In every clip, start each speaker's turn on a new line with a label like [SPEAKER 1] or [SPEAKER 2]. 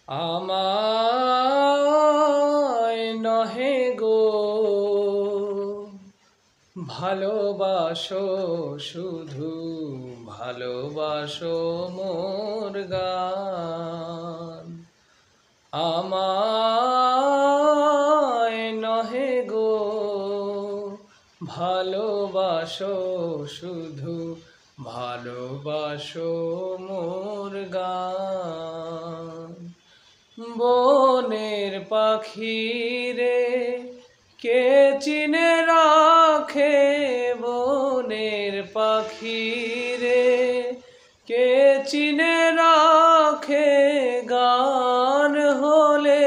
[SPEAKER 1] আমায় নহে গো ভালোবাসো, শুধু ভালোবাসো মোর গান। আমায় নহে গো ভালোবাসো, শুধু ভালোবাসো মোর গান। বনের পাখি রে কে চিনে রাখে, বনের পাখি রে কে চিনে রাখে, গান হলে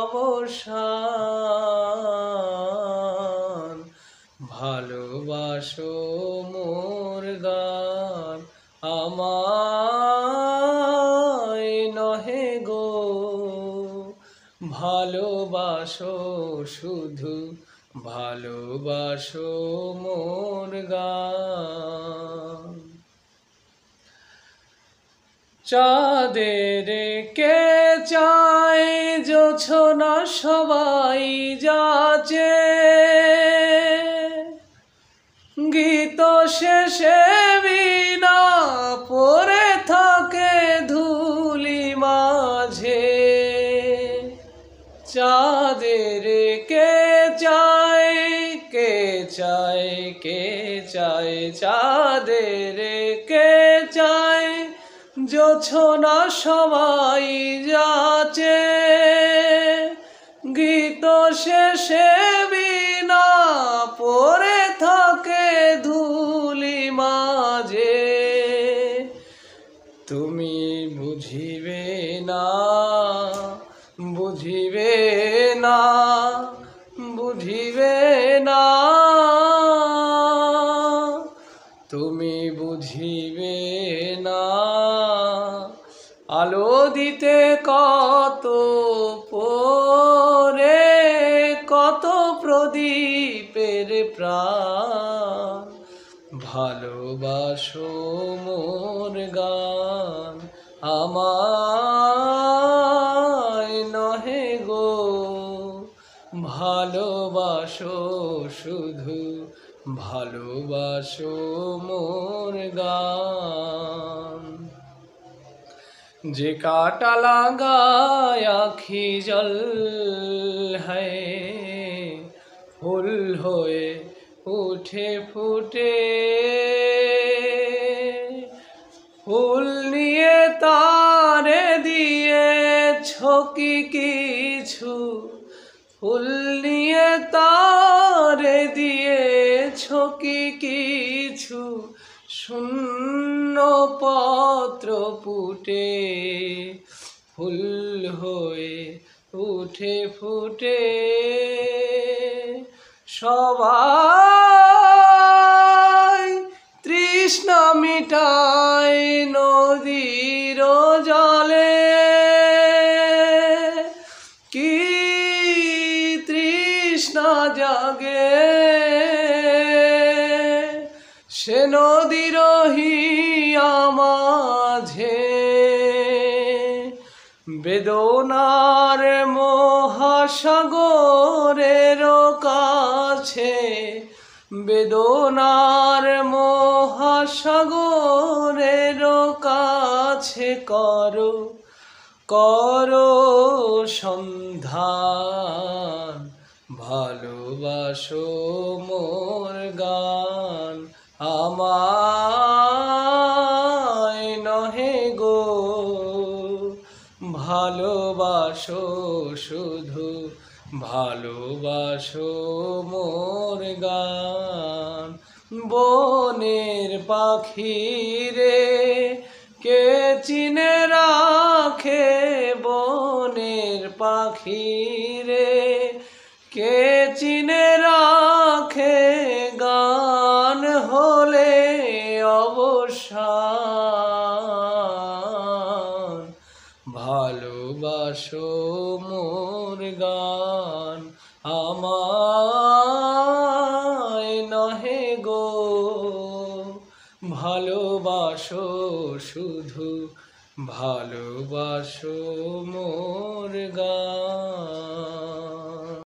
[SPEAKER 1] অবসান। ভালোবাসো মোর গান, আমায় নহে গো ভালোবাসো, শুধু ভালোবাসো মোর গান। চাঁদের কে চায় জোছনা সবাই যাচে, গীত শেষে বিনা পড়ে থাকে ধুলি মাঝে। চাঁদের কে চায়, কে চায়, কে চায়, চাঁদের কে চায় জোছনা সবাই যাচে, গীত শেষে বিনা পড়ে থাকে ধুলি মাঝে। তুমি বুঝিবে না, বুঝিবে না, বুঝিবে না, তুমি বুঝিবে না। আলো দিতে কত পরে, কত প্রদীপের প্রাণ। ভালোবাসো মোর গান, আমায় নহে গো ভালোবাসো, শুধু ভালোবাসো মোর গান। যে কাঁটা লাগায় আখি জল হ্যায়, ফুল হয়ে উঠে ফুটে, ফুল নিয়ে তারে দিয়েছ কি কিছু, ফুল নিয়ে তারে দিয়েছ কি কিছু, শূন্য পত্র পুটে, ফুল হয়ে উঠে ফুটে। সবাই তৃষ্ণা মিটায় নদীর জলে, কি তৃষ্ণা জাগে সে নদীর হিয়া মাঝে। বেদনার মহাসাগরের কাছে, বেদনার মহাসাগরের কাছে করো, করো সন্ধান। ভালোবাসো মোর গান, আমায় নহে গো ভালোবাসো, শুধু ভালোবাসো মোর গান। বনের পাখি রে কে চিনে রাখে, বনের পাখি রে কে চিনে রাখে, গান হলে অবসান। ভালোবাসো মোর গান, আমায় নহে গো ভালোবাসো, শুধু ভালোবাসো মোর গান।